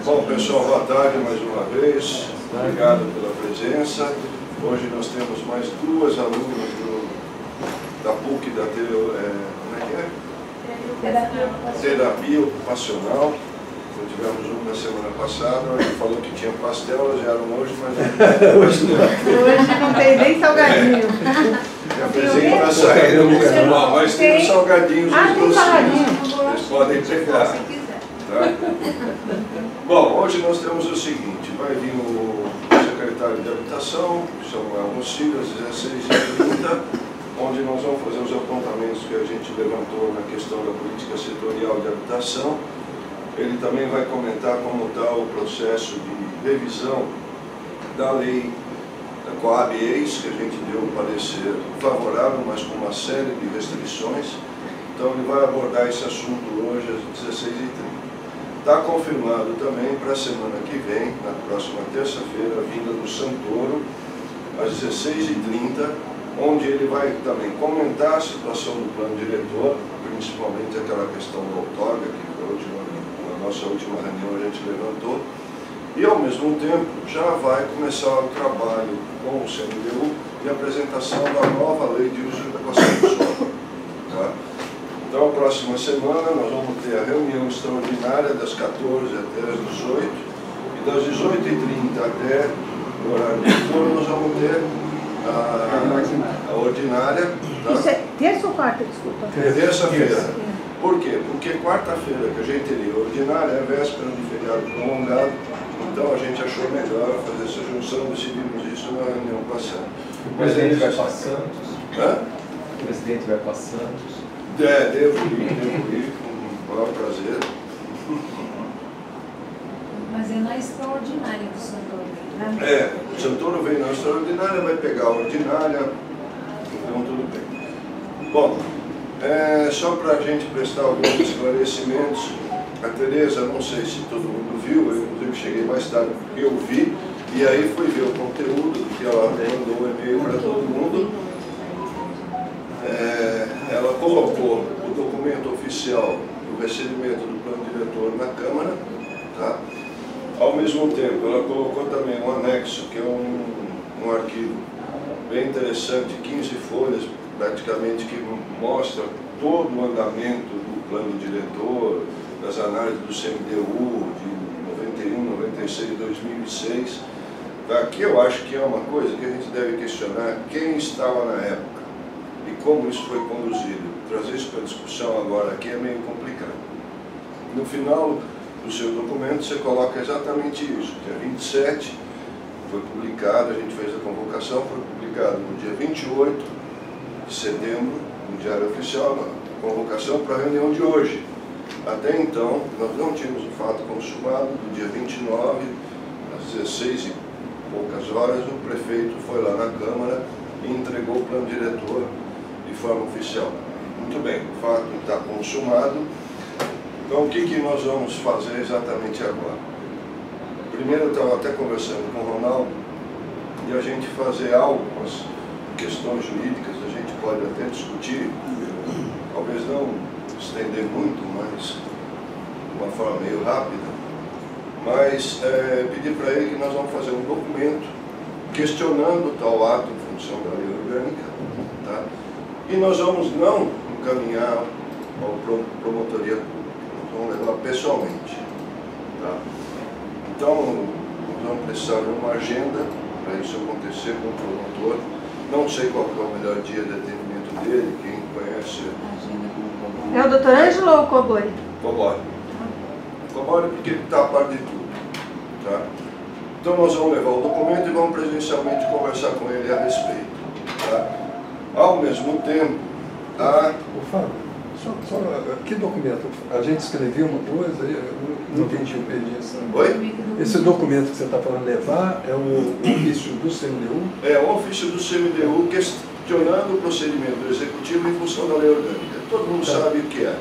Bom, pessoal, boa tarde mais uma vez. Obrigado pela presença. Hoje nós temos mais duas alunas da PUC, da terapia ocupacional. Tivemos uma na semana passada, ele falou que tinha pastel, elas vieram hoje, mas hoje não. Hoje não tem nem salgadinho. Já presente para sair do canal, mas tem os salgadinhos dos docinhos. Vocês podem pegar. Tá? Bom, hoje nós temos o seguinte, vai vir o secretário de Habitação, que são alguns siglas, 16h30, onde nós vamos fazer os apontamentos que a gente levantou na questão da política setorial de habitação. Ele também vai comentar como está o processo de revisão da lei da Coab Ex, que a gente deu um parecer favorável, mas com uma série de restrições. Então ele vai abordar esse assunto hoje às 16h30. Está confirmado também para a semana que vem, na próxima terça-feira, a vinda do Santoro, às 16h30, onde ele vai também comentar a situação do plano diretor, principalmente aquela questão do outorga, que na nossa última reunião a gente levantou, e ao mesmo tempo já vai começar o trabalho com o CMDU e a apresentação da nova lei de uso da ocupação do solo. Tá? Então, a próxima semana nós vamos ter a reunião extraordinária das 14 até as 18, e das 18h30 até o horário de foro nós vamos ter a ordinária. Tá? Isso é terça ou quarta, desculpa? Terça-feira. Por quê? Porque quarta-feira que a gente teria ordinária é véspera de feriado prolongado, então a gente achou melhor fazer essa junção, decidimos isso na reunião passada. O presidente vai para Santos? Hã? O presidente vai para Santos? Devo ir, com o maior prazer. Mas é na extraordinária do Santoro, né? O Santoro vem na extraordinária, vai pegar a ordinária, então tudo bem. Bom, só para a gente prestar alguns esclarecimentos, a Tereza, não sei se todo mundo viu, eu inclusive cheguei mais tarde porque eu vi, e aí fui ver o conteúdo, que ela mandou um e-mail para todo mundo. Ela colocou o documento oficial do recebimento do plano diretor na Câmara, tá? Ao mesmo tempo, ela colocou também um anexo, que é um arquivo bem interessante, 15 folhas, praticamente, que mostra todo o andamento do plano diretor, das análises do CMDU de 91, 96, 2006. Aqui eu acho que é uma coisa que a gente deve questionar quem estava na época e como isso foi conduzido. Trazer isso para discussão agora aqui é meio complicado. No final do seu documento você coloca exatamente isso. Dia 27 foi publicado, a gente fez a convocação, foi publicado no dia 28 de setembro, no Diário Oficial, a convocação para a reunião de hoje. Até então, nós não tínhamos o fato consumado. Do dia 29, às 16 e poucas horas, o prefeito foi lá na Câmara e entregou o plano diretor de forma oficial. Muito bem, o fato está consumado. Então, o que nós vamos fazer exatamente agora? Primeiro, eu estava até conversando com o Ronaldo, e a gente fazer algumas questões jurídicas, a gente pode até discutir, talvez não estender muito, mas de uma forma meio rápida, mas pedir para ele que nós vamos fazer um documento questionando tal ato em função da lei orgânica, tá? E nós vamos não encaminhar ao promotoria pública, nós vamos levar pessoalmente, tá? Então, nós vamos precisar de uma agenda para isso acontecer com o promotor. Não sei qual é o melhor dia de atendimento dele, quem conhece. É o doutor Ângelo ou o Cobori? Cobori. Cobori porque ele está a par de tudo. Tá? Então nós vamos levar o documento e vamos presencialmente conversar com ele a respeito. Tá? Ao mesmo tempo, Fábio, só que documento? A gente escreveu uma coisa, eu não entendi o pedido. Oi? Esse documento que você está falando levar é o ofício do CMDU? É o ofício do CMDU questionando o procedimento executivo em função da lei orgânica. Todo mundo sabe o que é.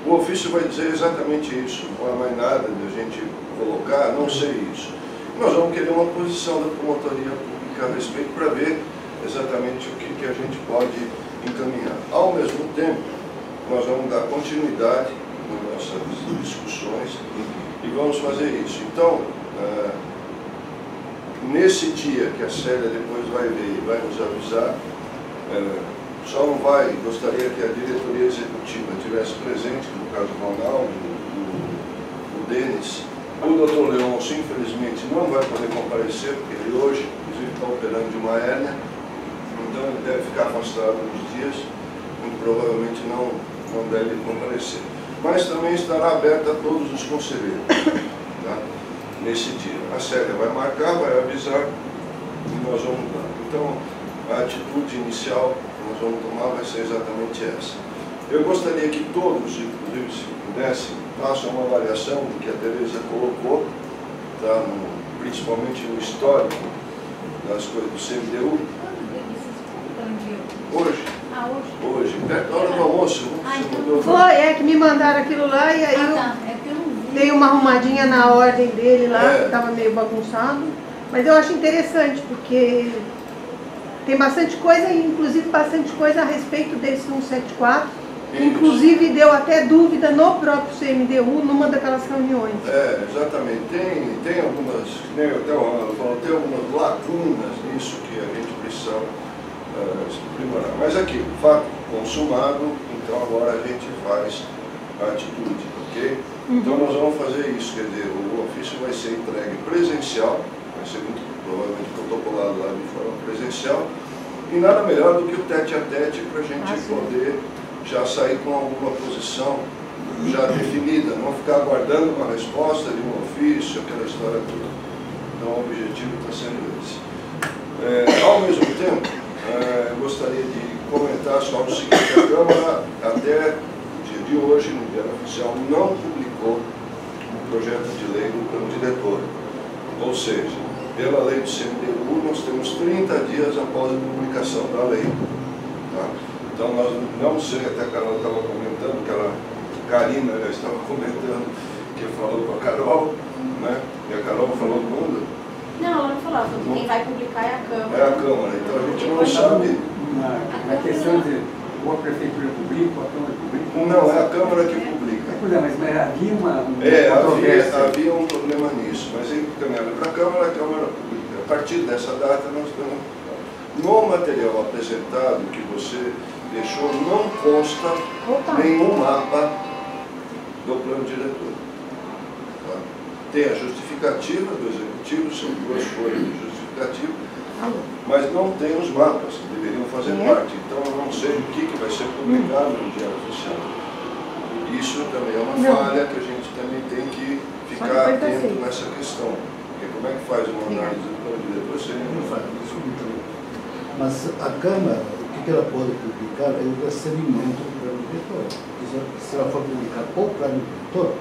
O ofício vai dizer exatamente isso, não há mais nada de a gente colocar, não sei isso. Nós vamos querer uma posição da promotoria pública a respeito para ver exatamente o que a gente pode encaminhar. Ao mesmo tempo, nós vamos dar continuidade nas nossas discussões e vamos fazer isso. Então, nesse dia que a Célia depois vai ver e vai nos avisar, só não vai, gostaria que a diretoria executiva estivesse presente, no caso do Ronaldo, o Denis. O Dr. Leôncio, infelizmente, não vai poder comparecer, porque ele hoje, inclusive, está operando de uma hérnia, então ele deve ficar afastado uns dias, muito provavelmente não deve comparecer. Mas também estará aberta a todos os conselheiros, tá? Nesse dia. A Célia vai marcar, vai avisar e nós vamos dar. Então, a atitude inicial que nós vamos tomar vai ser exatamente essa. Eu gostaria que todos, inclusive, se pudessem, façam uma avaliação do que a Tereza colocou, tá? Principalmente no histórico das coisas do CMDU. Hoje. Hoje, perto da hora do almoço. Foi, que me mandaram aquilo lá e aí eu dei uma arrumadinha na ordem dele lá, que estava meio bagunçado. Mas eu acho interessante, porque tem bastante coisa, inclusive bastante coisa a respeito desse 174. Inclusive deu até dúvida no próprio CMDU, numa daquelas reuniões. Exatamente. Tem algumas, nem até o Ronaldo falou, tem algumas lacunas nisso que a gente precisa aprimorar. Mas aqui, fato consumado, então agora a gente faz a atitude, ok? Então nós vamos fazer isso, quer dizer, o ofício vai ser entregue presencial, vai ser muito provavelmente protocolado lá de forma presencial, e nada melhor do que o tete-a-tete para a gente poder já sair com alguma posição já definida, não ficar aguardando uma resposta de um ofício, aquela história toda. Então o objetivo está sendo esse. Ao mesmo tempo, gostaria de comentar só o seguinte: a Câmara, até o dia de hoje, no Diário Oficial, não publicou o projeto de lei do plano diretor. Ou seja, pela lei do CMDU, nós temos 30 dias após a publicação da lei. Tá? Então, nós não sei, até a Carol estava comentando, Karina já estava comentando, que falou com a Carol, né? E a Carol falou do mundo. Não, ela não falou, falou que quem vai publicar é a Câmara. É a Câmara, então a gente não sabe. Na questão de ou a Prefeitura publica, ou a Câmara publica? Não, é a Câmara que publica. Mas havia uma havia um problema nisso, mas aí caminhando para a Câmara publica. A partir dessa data nós estamos. No material apresentado que você deixou, não consta nenhum mapa do plano diretor. Tá? Tem a justificativa do Executivo, são 2 folhas de justificativa, mas não tem os mapas que deveriam fazer parte. Então eu não sei o que vai ser publicado no Diário Oficial. Isso também é uma falha que a gente também tem que ficar atento nessa questão. Porque como é que faz uma análise do plano diretor sem nenhum mapa? Mas a Câmara, o que ela pode publicar é o recebimento do plano diretor. Se ela for publicar o plano diretor,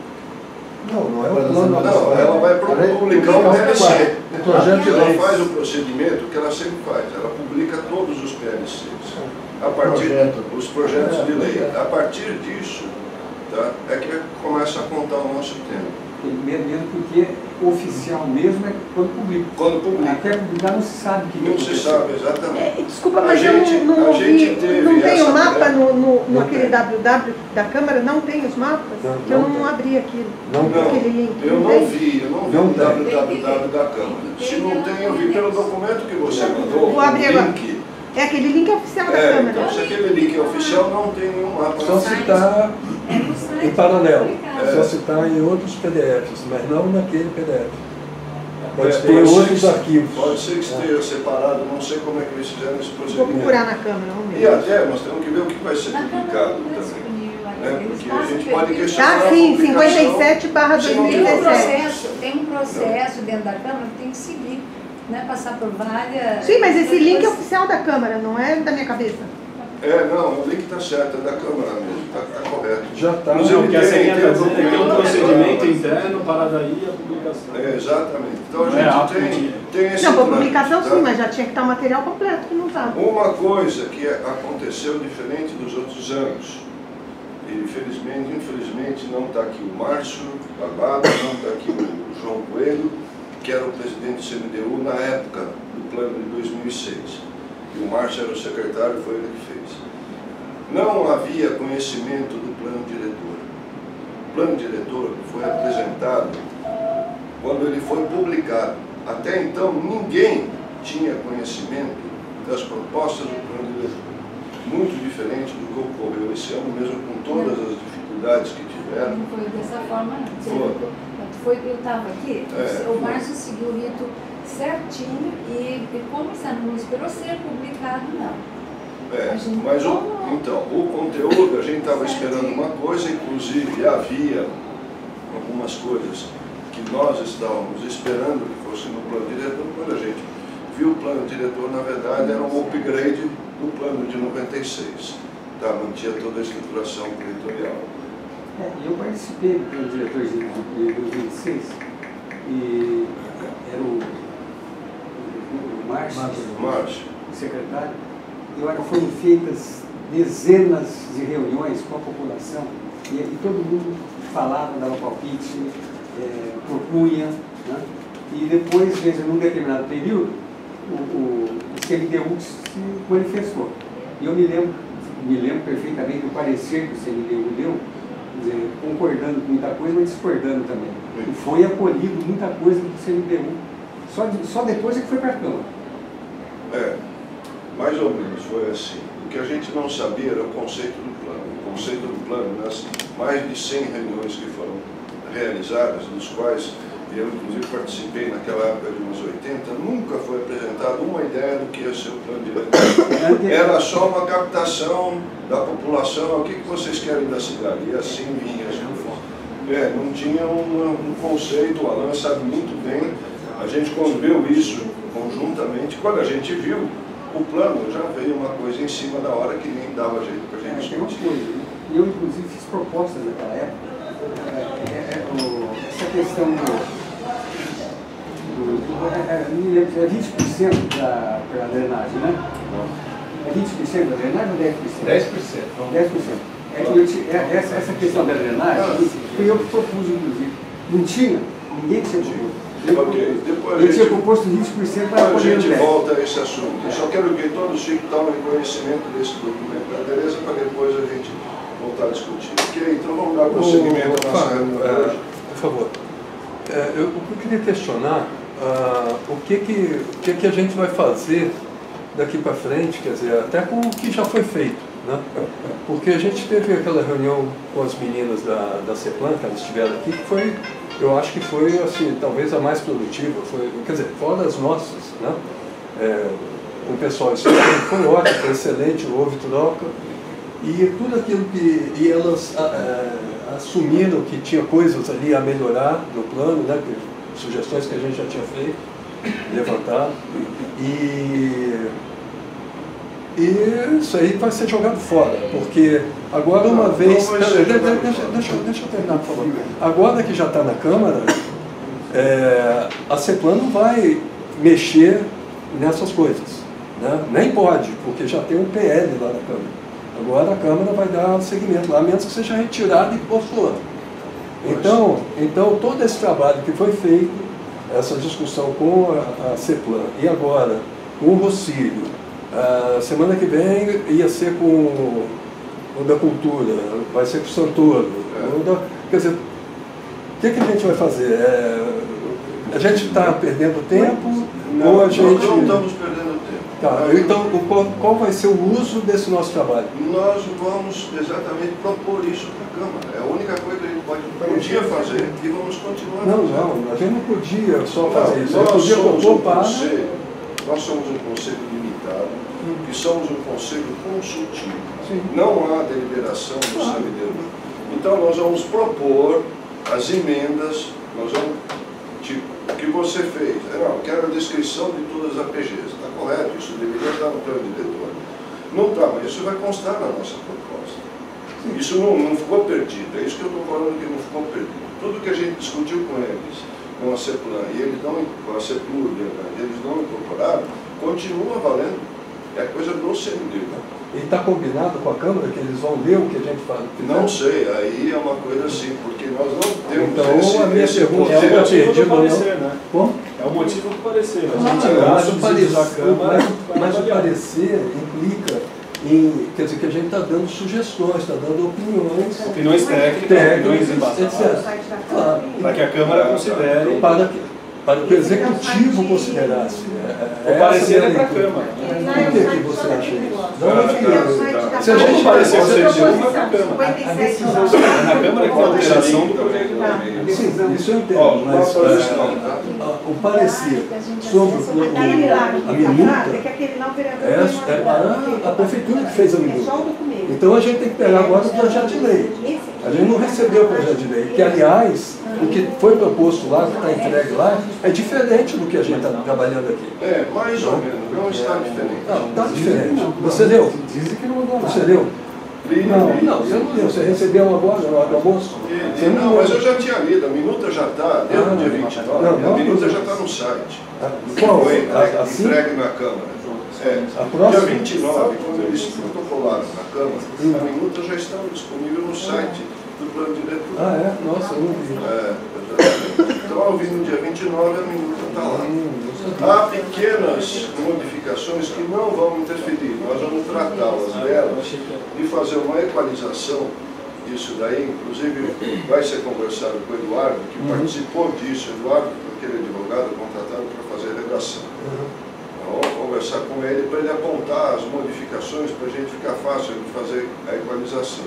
não é o plano. Não, ela vai publicar o PLC. Ela Ela faz o procedimento que ela sempre faz, ela publica todos os PLCs. A partir os projetos de lei. A partir disso, tá, é que começa a contar o nosso tempo. Mesmo porque oficial mesmo é quando publica. Quando publica. Até publicar não se sabe o que não se sabe exatamente. Desculpa, mas eu não tem o mapa no aquele www da Câmara? Não tem os mapas? Porque eu não abri aquilo. Aquele link. Eu não vi o www da Câmara. Se não tem, eu vi pelo documento que você mandou. Vou abrir agora. É aquele link oficial da Câmara. Então, se aquele link é oficial, não tem nenhum mapa. Só citar em paralelo, só citar em outros PDFs, mas não naquele PDF. Pode ter outros arquivos. Pode ser que esteja separado, não sei como é que eles fizeram esse procedimento. Vou procurar na Câmara, vamos ver. E até nós temos que ver o que vai ser publicado também. Porque a gente pode questionar. Ah, sim, 57/2017. Tem um processo dentro da Câmara que tem que seguir, né? Passar por várias. Sim, mas esse link é oficial da Câmara, não é da minha cabeça. Não, o link está certo, é da Câmara mesmo, está correto. Já está. O que a Celinha está dizendo é que é um procedimento interno para daí a publicação. Exatamente. Então a gente tem esse. Não, para publicação sim, mas já tinha que estar o material completo, que não estava. Uma coisa que aconteceu diferente dos outros anos, e infelizmente não está aqui o Márcio Barbado, não está aqui o João Coelho, que era o presidente do CMDU na época do plano de 2006. E o Márcio era o secretário, foi ele que fez. Não havia conhecimento do plano diretor. O plano diretor foi apresentado quando ele foi publicado. Até então, ninguém tinha conhecimento das propostas do plano diretor. Muito diferente do que ocorreu esse ano, mesmo com todas as dificuldades que tiveram. Não foi dessa forma, não. Eu estava aqui, o Márcio seguiu o rito certinho e como não esperou ser publicado, não. Mas então, o conteúdo, a gente estava esperando uma coisa, inclusive havia algumas coisas que nós estávamos esperando que fosse no plano diretor. Quando a gente viu o plano diretor, na verdade, era um upgrade do plano de 96. Tá? Mantinha toda a estruturação territorial. Eu participei do plano diretor de 2006 e era o Márcio, o secretário, e olha, foram feitas dezenas de reuniões com a população e todo mundo falava, dava palpite, propunha, né? E depois, num determinado período, o CNDU se manifestou. E eu me lembro perfeitamente do parecer que o CNDU deu, quer dizer, concordando com muita coisa, mas discordando também. E foi acolhido muita coisa do CNDU. Só depois é que foi para a Câmara. Mais ou menos foi assim. O que a gente não sabia era o conceito do plano. O conceito do plano, nas mais de 100 reuniões que foram realizadas, dos quais eu inclusive participei naquela época de umas 80, nunca foi apresentada uma ideia do que ia ser o plano diretor. Era só uma captação da população, o que vocês querem da cidade? E assim vinha as coisas. Não tinha um conceito, o Alan sabe muito bem, a gente quando viu isso conjuntamente, quando a gente viu o plano, já veio uma coisa em cima da hora que nem dava jeito para a gente discutir. Eu inclusive fiz propostas naquela época, essa questão é 20% para a drenagem, né? É 20% da drenagem ou 10%? 10%. Essa questão da drenagem, foi eu que propus, inclusive. Não tinha, ninguém tinha proposto. Eu tinha proposto 20% para a gente volta a esse assunto. Eu só quero que todos tomem conhecimento desse documento da Tereza para depois a gente voltar a discutir. Ok? Então vamos dar prosseguimento à nossa reunião hoje. Por favor. Eu queria questionar o que a gente vai fazer daqui para frente, quer dizer, até com o que já foi feito, né? Porque a gente teve aquela reunião com as meninas da CEPLAN, que elas estiveram aqui, que foi, eu acho que foi, assim, talvez a mais produtiva, quer dizer, fora as nossas, né? O pessoal foi ótimo, foi excelente, houve troca, e tudo aquilo e elas assumiram que tinha coisas ali a melhorar no plano, né? Sugestões que a gente já tinha feito, levantado, e isso aí vai ser jogado fora, porque agora uma vez... Deixa eu terminar, por favor. Agora que já está na Câmara, a CEPLAN não vai mexer nessas coisas, né? Nem pode, porque já tem um PL lá na Câmara. Agora a Câmara vai dar seguimento lá, a menos que seja retirado e posto outro. Então, todo esse trabalho que foi feito, essa discussão com a CEPLAN e agora com o Rocílio, semana que vem ia ser com o da Cultura, vai ser com o Santoro. Quer dizer, o que a gente vai fazer? A gente está perdendo tempo ou a gente... Nós não estamos perdendo tempo. Tá, então, qual vai ser o uso desse nosso trabalho? Nós vamos exatamente propor isso para a Câmara. É a única coisa que a gente podia fazer e vamos continuar fazendo. Não, a gente não podia só fazer isso. Nós somos um conselho limitado, que somos um conselho consultivo. Sim. Não há deliberação do CNDU. Então nós vamos propor as emendas, nós vamos, tipo, o que você fez? Não, eu quero a descrição de todas as APGs. Está correto, isso deveria estar no plano diretor. Não está, mas isso vai constar na nossa proposta. Isso não ficou perdido, é isso que eu estou falando que não ficou perdido. Tudo que a gente discutiu com eles, com a CEPLAN, e eles não, com a CEPLUR, eles não incorporaram, continua valendo. É coisa do CNDU. E está combinado com a Câmara que eles vão ler o que a gente fala? Não sei, aí é uma coisa assim, porque nós não temos então, a minha pergunta é o motivo do parecer, né? Como? É o motivo do parecer. Mas o parecer implica em, quer dizer, que a gente está dando sugestões, está dando opiniões. Opiniões técnicas, opiniões embasadas. Claro. Para que a Câmara considere. Para que o Executivo considerasse. O parecer é para a Câmara. Por que você acha isso? Se a gente parecer ser de uma, é para a Câmara. É na Câmara que tem a alteração do projeto. Sim, isso eu entendo, mas o parecer sobre a minuta é para a Prefeitura que fez a minuta. Então a gente tem que pegar agora o projeto de lei. A gente não recebeu o projeto de lei, que aliás, o que foi proposto lá, que está entregue lá, é diferente do que a gente está trabalhando aqui. É, mais ou menos, não está diferente. Não, está diferente. Você leu? Dizem que não mudou nada. Você leu? Não, você não leu. Você recebeu agora, na hora do almoço? Não, mas eu já tinha lido, a minuta já está, desde o dia 29, a minuta já está no site. Qual? Foi entregue na Câmara. Dia 29, quando eles protocolaram na Câmara, a minuta já estava disponível no site do plano diretor. Ah, é? Nossa, eu não vi. Então, eu vi no dia 29, a minuta está lá. Há pequenas modificações que não vão interferir, nós vamos tratá-las delas e fazer uma equalização disso daí. Inclusive, vai ser conversado com o Eduardo, que participou disso. Eduardo, aquele advogado contratado para fazer a redação. Vamos conversar com ele para ele apontar as modificações para a gente ficar fácil de fazer a equalização.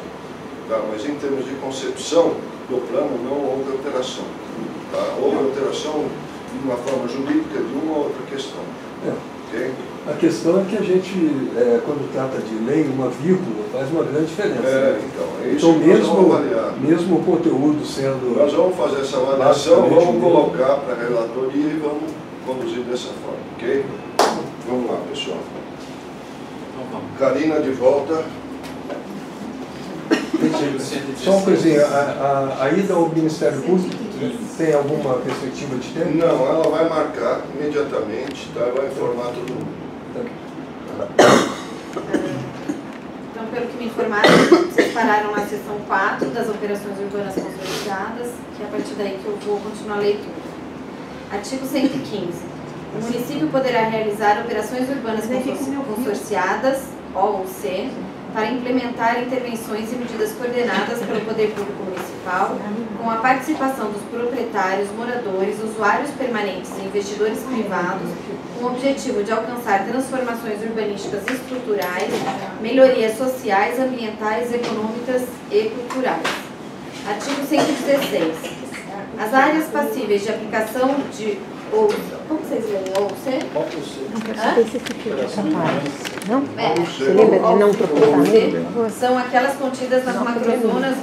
Tá? Mas em termos de concepção do plano, não houve alteração. Tá? Houve alteração de uma forma jurídica de uma ou outra questão. Okay? A questão é que a gente, quando trata de lei, uma vírgula faz uma grande diferença. Então, é isso que nós vamos avaliar. Mesmo o conteúdo sendo... Nós vamos fazer essa avaliação, vamos colocar para a relatoria e vamos conduzir dessa forma, ok? Vamos lá, pessoal. Karina, de volta. Só uma coisinha, a ida ao Ministério Público tem alguma perspectiva de tempo? Não, ela vai marcar imediatamente, tá? Vai informar todo mundo. Então, pelo que me informaram, vocês pararam na seção 4 das operações urbanas consolidadas, que é a partir daí que eu vou continuar a leitura. Artigo 115. O município poderá realizar operações urbanas consorciadas, O ou C, para implementar intervenções e medidas coordenadas pelo Poder Público Municipal, com a participação dos proprietários, moradores, usuários permanentes e investidores privados, com o objetivo de alcançar transformações urbanísticas estruturais, melhorias sociais, ambientais, econômicas e culturais. Artigo 116. As áreas passíveis de aplicação de como vocês leem? Ou C? Não? Você lembra de não tropeçar? São aquelas contidas nas macrozonas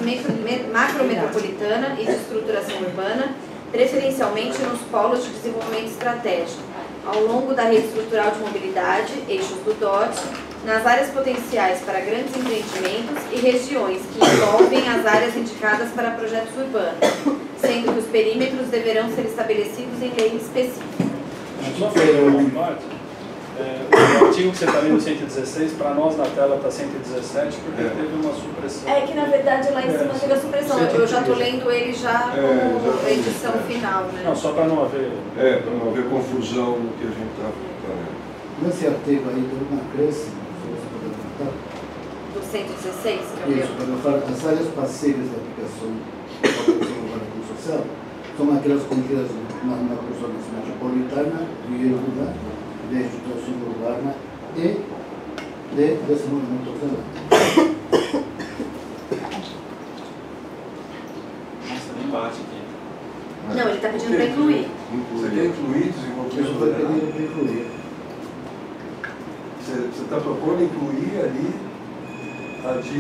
macrometropolitana e de estruturação urbana, preferencialmente nos polos de desenvolvimento estratégico, ao longo da rede estrutural de mobilidade, eixos do DOT, nas áreas potenciais para grandes empreendimentos e regiões que envolvem as áreas indicadas para projetos urbanos, sendo que os perímetros deverão ser estabelecidos em lei específica. Só fazer uma parte. O artigo que você está lendo, 116, para nós na tela está 117, porque teve uma supressão. É que na verdade lá em cima teve a supressão. Eu já estou lendo ele já como edição final, né? Não, só para não haver... para não haver confusão no que a gente está falando. Nesse artigo aí deu uma acréscimo, se você puder comentar. Do 116, que é o Isso, quando eu falo, as áreas passíveis de aplicação da população urbana social são aquelas contidas na macrozona metropolitana e urbana, de estruturação urbana e de desenvolvimento urbano. Nossa, nem bate aqui. Não, ele está pedindo para incluir. Você quer incluir desenvolvimento Isso foi urbano? pedido para incluir. Você está propondo incluir ali a de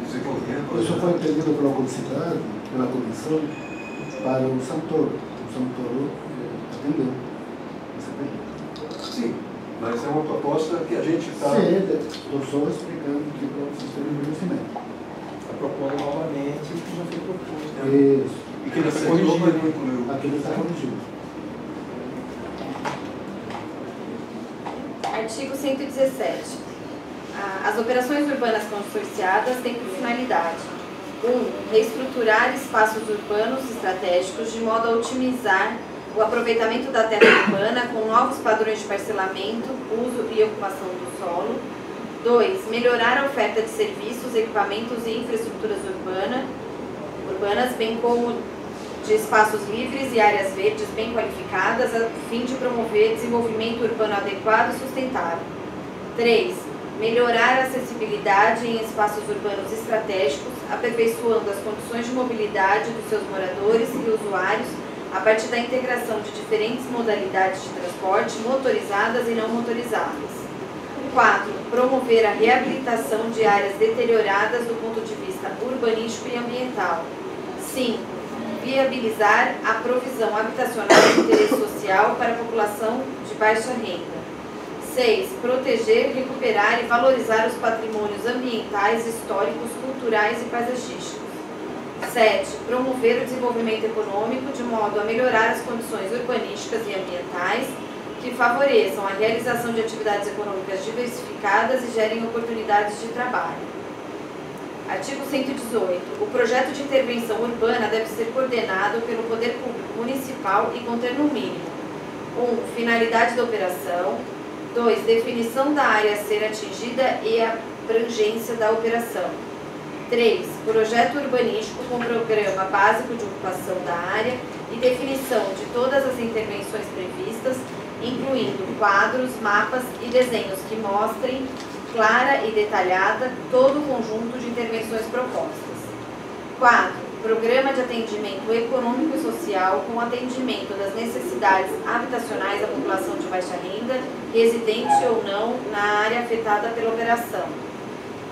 desenvolvimento? Isso foi entendido pela publicidade, pela comissão, para o Santoro. O Santoro atendeu. Sim, mas é uma proposta que a gente está... Sim, estou só explicando que para o sistema de investimento. Está propondo novamente o que já foi proposto. Isso. E que está corrigido, não incluiu. Aquilo está corrigido. Artigo 117. As operações urbanas consorciadas têm por finalidade: 1. Reestruturar espaços urbanos estratégicos de modo a otimizar o aproveitamento da terra urbana com novos padrões de parcelamento, uso e ocupação do solo. 2. Melhorar a oferta de serviços, equipamentos e infraestruturas urbanas, bem como de espaços livres e áreas verdes bem qualificadas a fim de promover desenvolvimento urbano adequado e sustentável. 3. Melhorar a acessibilidade em espaços urbanos estratégicos, aperfeiçoando as condições de mobilidade dos seus moradores e usuários a partir da integração de diferentes modalidades de transporte, motorizadas e não motorizadas. 4. Promover a reabilitação de áreas deterioradas do ponto de vista urbanístico e ambiental. 5. Viabilizar a provisão habitacional de interesse social para a população de baixa renda. 6. Proteger, recuperar e valorizar os patrimônios ambientais, históricos, culturais e paisagísticos. 7. Promover o desenvolvimento econômico de modo a melhorar as condições urbanísticas e ambientais que favoreçam a realização de atividades econômicas diversificadas e gerem oportunidades de trabalho. Artigo 118. O projeto de intervenção urbana deve ser coordenado pelo Poder Público Municipal e conter no mínimo 1. Finalidade da operação. 2. Definição da área a ser atingida e a abrangência da operação. 3. Projeto urbanístico com programa básico de ocupação da área e definição de todas as intervenções previstas, incluindo quadros, mapas e desenhos que mostrem clara e detalhada todo o conjunto de intervenções propostas. 4. Programa de atendimento econômico e social com atendimento das necessidades habitacionais da população de baixa renda, residente ou não, na área afetada pela operação.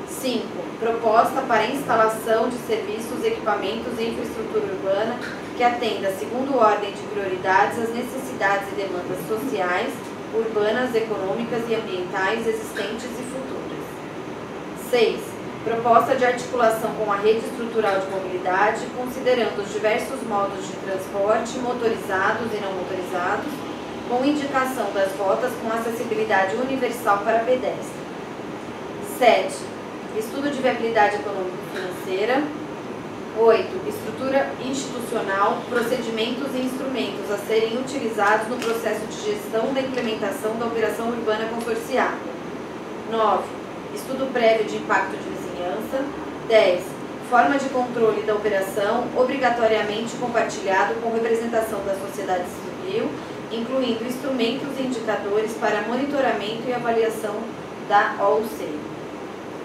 5. Proposta para instalação de serviços, equipamentos e infraestrutura urbana que atenda, segundo ordem de prioridades, as necessidades e demandas sociais, urbanas, econômicas e ambientais existentes e futuras. 6. Proposta de articulação com a rede estrutural de mobilidade, considerando os diversos modos de transporte, motorizados e não motorizados, com indicação das rotas com acessibilidade universal para pedestre. 7. Estudo de viabilidade econômico-financeira. 8. Estrutura institucional, procedimentos e instrumentos a serem utilizados no processo de gestão da implementação da operação urbana consorciada. 9. Estudo prévio de impacto de vizinhança. 10. Forma de controle da operação, obrigatoriamente compartilhado com representação da sociedade civil, incluindo instrumentos e indicadores para monitoramento e avaliação da OUC.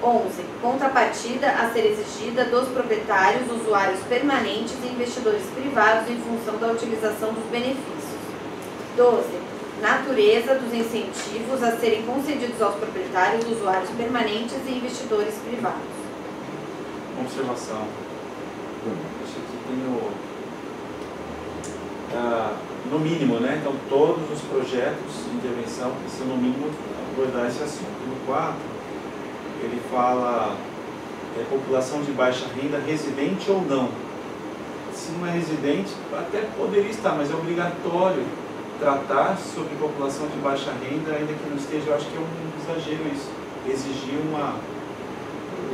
11. Contrapartida a ser exigida dos proprietários, usuários permanentes e investidores privados em função da utilização dos benefícios. 12. Natureza dos incentivos a serem concedidos aos proprietários, usuários permanentes e investidores privados. Observação. Isso aqui tem no mínimo, né? Então, todos os projetos de intervenção precisam, no mínimo, abordar esse assunto. No 4, ele fala população de baixa renda, residente ou não. Se não é residente, até poderia estar, mas é obrigatório tratar sobre população de baixa renda, ainda que não esteja. Eu acho que é um exagero isso. Exigir uma...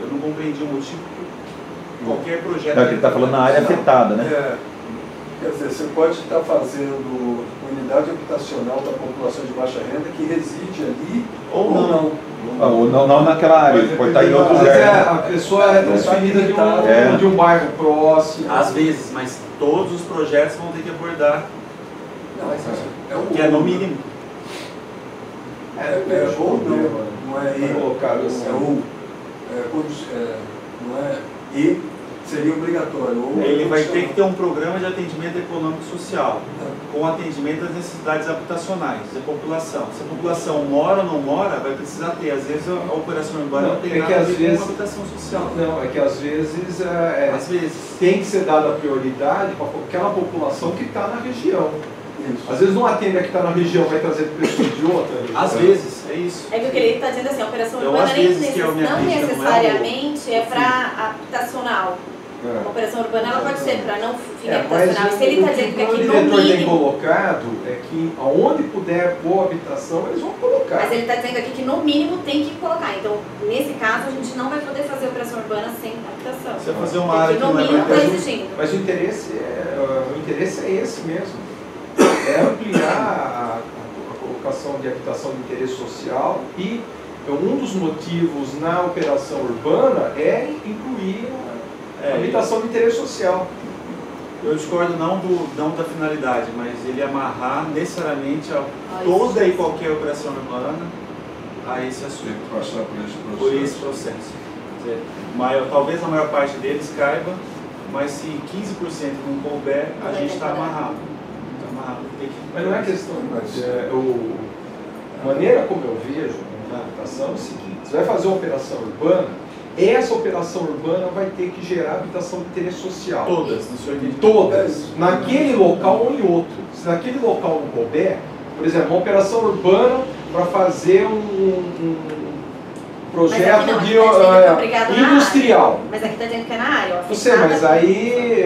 Eu não compreendi o motivo. Qualquer projeto... Não, que ele está falando na área afetada, né? Quer dizer, você pode estar fazendo unidade habitacional da população de baixa renda que reside ali ou não. Ou não naquela área, pode estar em outro lugar. A pessoa é transferida de um bairro próximo. Às vezes, mas todos os projetos vão ter que abordar. Não, que é no mínimo. Ou não é colocado assim. Não é e seria obrigatório. Ele vai ter que ter um programa de atendimento econômico e social, com atendimento às necessidades habitacionais da população. Se a população mora ou não mora, vai precisar ter. Às vezes a operação urbana não tem nada a ver com a habitação social. Não, é que às vezes tem que ser dada prioridade para aquela população que está na região. Isso. Às vezes não atende a que está na região, vai trazer pessoas de outra região. Às vezes, é isso. É que o que ele está dizendo assim, a operação urbana não necessariamente é para habitacional. A operação urbana ela pode ser para não fim habitacional. E se ele está dizendo que aqui no mínimo... O diretor tem colocado é que aonde puder pôr habitação, eles vão colocar. Mas ele está dizendo aqui que no mínimo tem que colocar. Então, nesse caso, a gente não vai poder fazer operação urbana sem habitação. Você vai fazer uma área que no mínimo está exigindo. Mas o interesse é esse mesmo. É ampliar a colocação de habitação de interesse social e um dos motivos na operação urbana é incluir a habitação de interesse social. Eu discordo não da finalidade, mas ele amarrar necessariamente toda e qualquer operação urbana a esse assunto. Tem que passar por esse processo. Quer dizer, talvez a maior parte deles caiba, mas se 15% não couber, a gente está amarrado. Mas não é questão, mas a maneira como eu vejo a habitação é o seguinte: você vai fazer uma operação urbana, essa operação urbana vai ter que gerar habitação de interesse social. Todas, no seu entendimento. Todas, naquele local ou em outro. Se naquele local não couber, por exemplo, uma operação urbana para fazer um projeto industrial. Mas aqui está dizendo que é na área. Você, mas aí,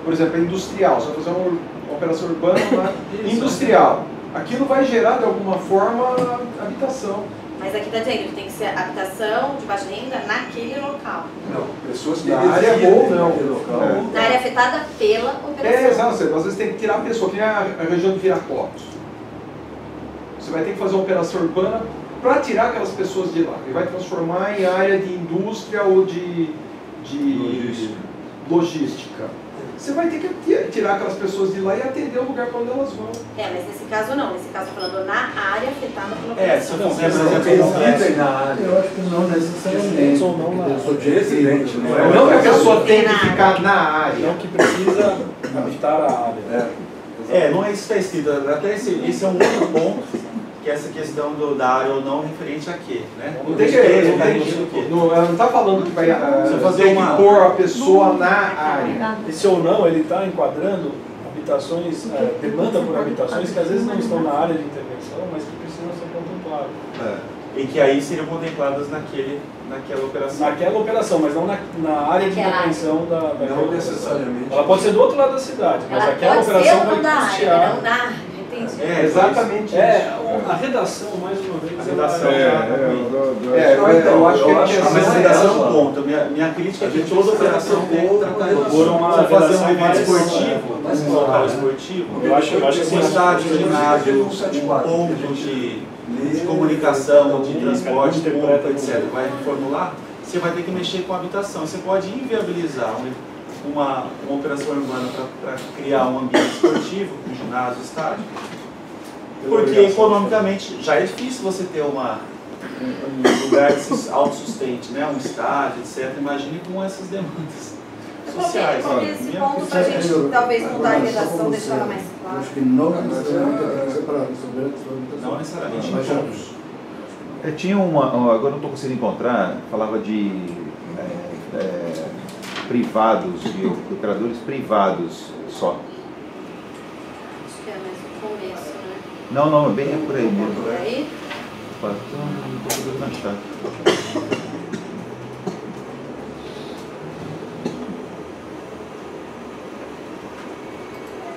por exemplo, é industrial. Você vai fazer uma operação urbana industrial. Aquilo vai gerar, de alguma forma, habitação. Mas aqui está dizendo que tem que ser habitação de baixa renda naquele local. Não, pessoas que na área ou não. Na área afetada pela operação. Exato. Às vezes você tem que tirar a pessoa, que nem a região de Viracopos. Você vai ter que fazer uma operação urbana para tirar aquelas pessoas de lá. E vai transformar em área de indústria ou de logística. Você vai ter que tirar aquelas pessoas de lá e atender o lugar para onde elas vão. Mas nesse caso não. Nesse caso falando na área afetada pela operação. Se eu fizer, por exemplo, na área. Eu acho que não necessariamente. Ou não na área. Não que a pessoa tem que ficar na área. Não que precisa habitar a área. Não é isso que está escrito. Até esse é um outro ponto, que é essa questão da área ou não referente a quê, né? Não está falando que vai ter que pôr a pessoa na área. Esse ou não, ele está enquadrando habitações, demanda por habitações que às vezes não estão na área de intervenção, mas que precisam ser contempladas. E que aí seriam contempladas naquela operação. Naquela operação, mas não na área de intervenção da não necessariamente. Ela pode ser do outro lado da cidade, mas aquela operação vai custear. Exatamente a redação, mais uma vez, eu acho que a redação é um ponto. Minha crítica é que toda operação tem que tratar por fazer um evento esportivo, um local esportivo. Eu acho que um estádio, ginásio, ponto de comunicação, de transporte, público, etc. vai formular, você vai ter que mexer com a habitação. Você pode inviabilizar uma operação urbana para criar um ambiente esportivo, um ginásio, estádio, porque economicamente já é difícil você ter um lugar que se autossustente, né? Um estádio, etc. Imagine com essas demandas sociais. Esse ponto para a gente talvez mudar a redação, deixar ela mais clara. Acho que não necessariamente tem que ser para não necessariamente. Tinha agora não estou conseguindo encontrar, falava de privados, de operadores privados só. Acho que é mais no começo, né? Não, é bem por aí mesmo. Por aí? Não estou conseguindo achar.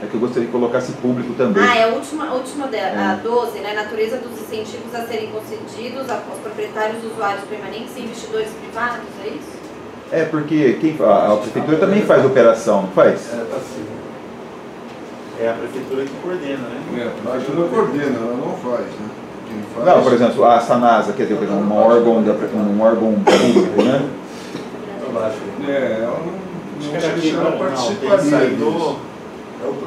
É que eu gostaria que colocasse público também. É a última dela, a 12, né? Natureza dos incentivos a serem concedidos aos proprietários usuários permanentes e investidores privados, é isso? Porque a prefeitura também faz operação, não faz? É a prefeitura que coordena, né? A prefeitura coordena, ela não faz, né? Quem faz... Não, por exemplo, a Sanasa, quer dizer, um órgão público, né? Ela não participaria.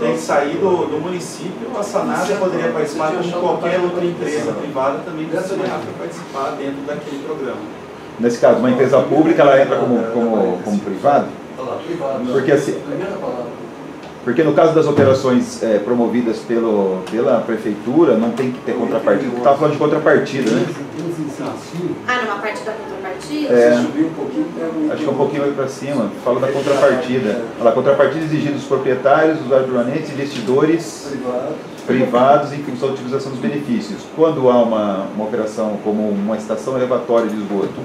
Tem que sair do município, a Sanasa poderia participar como qualquer outra empresa privada também poderia participar dentro daquele programa. Nesse caso, uma empresa pública, ela entra como privada? Porque assim, porque no caso das operações promovidas pela prefeitura, não tem que ter contrapartida. Você estava falando de contrapartida, né? Numa parte da contrapartida? Acho que é um pouquinho aí para cima. Fala da contrapartida. Fala, contrapartida exigida dos proprietários, usuários permanentes, investidores privados em função da utilização dos benefícios. Quando há uma operação como uma estação elevatória de esgoto,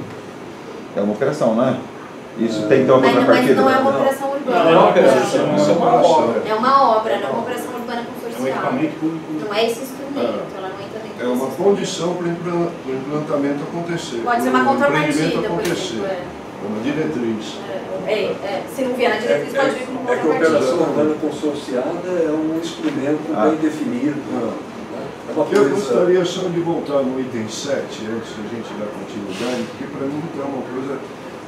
é uma operação, né? Isso tem que ter uma contrapartida. Mas não é uma operação urbana. Não é uma operação, isso é uma obra. É uma obra, não é uma operação urbana consorcial. É um equipamento público. Não é esse instrumento, ela não entra dentro. É uma condição para o implantamento acontecer. Pode ser uma contrapartida, por exemplo. Uma diretriz. Se não vier na diretriz, pode vir como contrapartida. É que a operação urbana consorciada é um instrumento bem definido. Eu gostaria só de voltar no item 7, antes da gente dar continuidade, porque para mim é uma coisa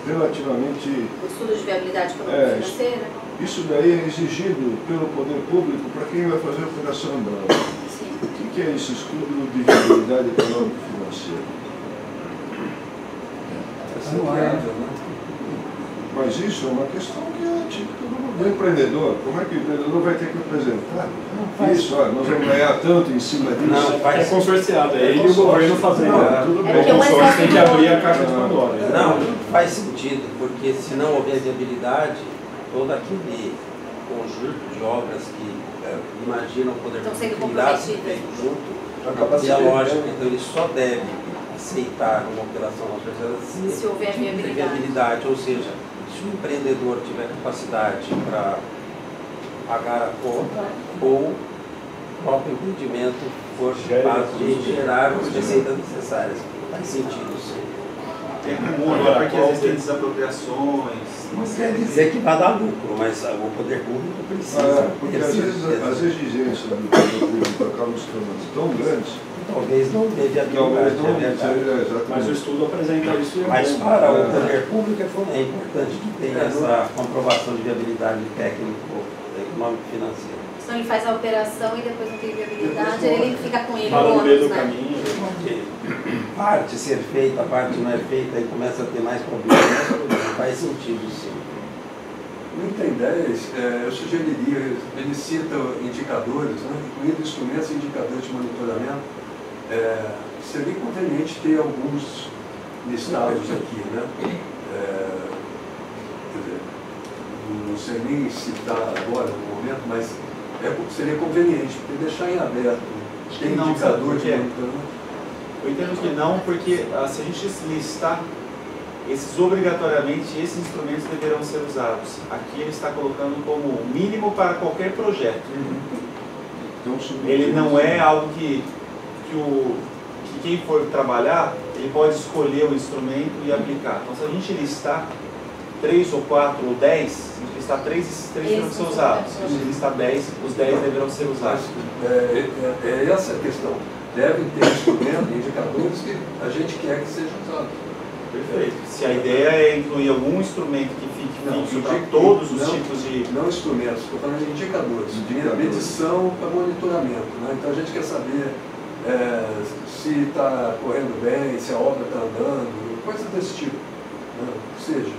relativamente... O estudo de viabilidade econômico-financeira? Isso daí é exigido pelo poder público para quem vai fazer a operação urbana. O que é esse estudo de viabilidade econômico-financeira? Mas isso é uma questão que é típica do empreendedor. Como é que o empreendedor vai ter que apresentar? Isso, olha, nós vamos ganhar tanto em cima disso. Não, é consorciado, é ele e o governo fazendo. Tudo bem. O consórcio tem que abrir a caixa de Pandora. Não faz sentido, porque se não houver viabilidade, todo aquele conjunto de obras que imaginam poder virar feito junto, e a lógica, então ele só deve aceitar uma operação se houver viabilidade, ou seja, se o empreendedor tiver capacidade para pagar a conta ou o próprio empreendimento for capaz de gerar as receitas necessárias. Faz sentido, sim. Tem agora, porque às vezes tem desapropriações. Não quer dizer que vai dar lucro, mas o poder público precisa. Porque às vezes as exigências do poder público acabam se tornando tão grandes. Talvez não dê viabilidade. Mas o estudo apresenta isso. Mas para o poder público é importante que tenha essa comprovação de viabilidade técnico, econômico e financeira. Então ele faz a operação e depois não tem viabilidade, ele fica com ele no meio do né? caminho. Parte ser feita, parte não é feita e começa a ter mais problemas, faz sentido sim. No Item 10, eu sugeriria, ele cita indicadores, né, incluindo instrumentos e indicadores de monitoramento. Seria conveniente ter alguns listados aqui, né? Quer dizer, não sei nem citar agora no momento, mas seria conveniente, porque deixar em aberto. Tem indicador de monitoramento. Eu entendo que não, porque se a gente listar, obrigatoriamente esses instrumentos deverão ser usados. Aqui ele está colocando como mínimo para qualquer projeto. Ele não é algo que quem for trabalhar, ele pode escolher o instrumento e aplicar. Então, se a gente listar 3 ou 4 ou 10, a gente listar 3, esses 3 deverão ser usados. Se a gente listar 10, os 10 deverão ser usados. É essa a questão. Devem ter instrumentos, indicadores que a gente quer que sejam usados. Perfeito. Se a ideia é incluir algum instrumento que fique fixo para todos os tipos de... Não instrumentos, estou falando de indicadores, de medição para monitoramento. Né? Então a gente quer saber se está correndo bem, se a obra está andando, coisas desse tipo. Né? Ou seja,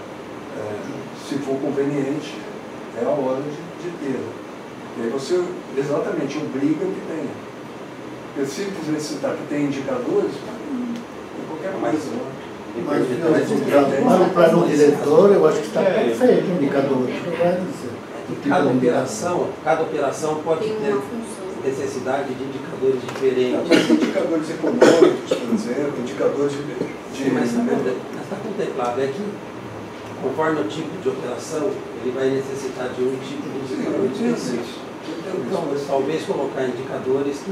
se for conveniente, é a hora de ter. E aí você exatamente obriga que tenha. Porque se quiser citar que tem indicadores, qualquer coisa. Né? Mas o plano diretor, eu acho que está perfeito, indicador. Cada operação pode ter necessidade de indicadores diferentes. Mas indicadores econômicos, por exemplo, indicadores de... Mas está contemplado, é que conforme o tipo de operação, ele vai necessitar de um tipo de indicador específico. Então, talvez colocar indicadores que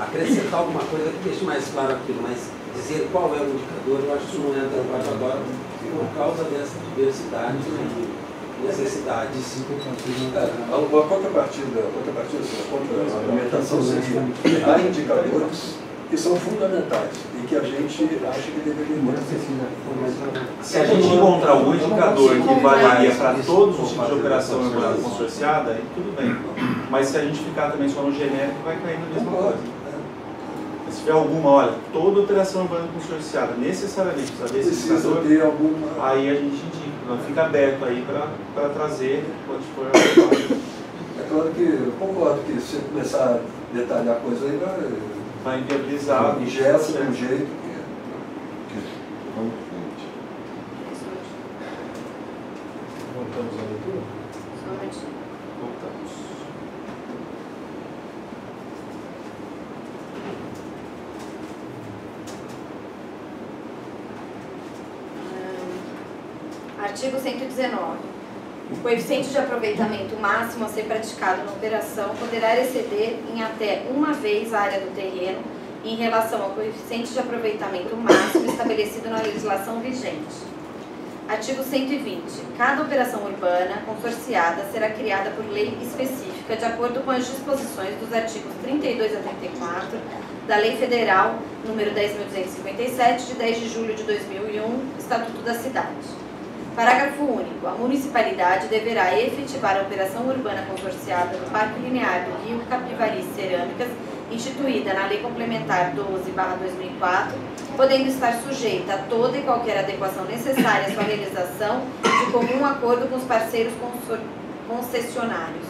acrescentar alguma coisa que deixe mais claro aquilo, mas dizer qual é o indicador, eu acho que isso não é adequado agora por causa dessa diversidade de necessidades. A contrapartida, a argumentação seria: há indicadores que são fundamentais e que a gente acha que deveria ter. Se a gente encontrar um indicador que valeria para todos os tipos de operação urbana consorciada, aí tudo bem. Mas se a gente ficar também só no genérico, vai cair na mesma coisa. Se tiver alguma, olha, toda operação urbana consorciada necessariamente precisa desse indicador, ter alguma... aí a gente indica. Então fica aberto aí para trazer quando for adequado. É claro que eu concordo que se começar a detalhar a coisa aí vai inviabilizar. Ingessa de um jeito que... Vamos em frente. Voltamos à leitura? Voltamos. Artigo 119. O coeficiente de aproveitamento máximo a ser praticado na operação poderá exceder em até uma vez a área do terreno em relação ao coeficiente de aproveitamento máximo estabelecido na legislação vigente. Artigo 120. Cada operação urbana consorciada será criada por lei específica de acordo com as disposições dos artigos 32 a 34 da Lei Federal nº 10.257, de 10 de julho de 2001, Estatuto da Cidade. Parágrafo único. A municipalidade deverá efetivar a operação urbana consorciada no Parque Linear do Rio Capivari Cerâmicas, instituída na Lei Complementar 12/2004, podendo estar sujeita a toda e qualquer adequação necessária à sua realização de comum acordo com os parceiros concessionários.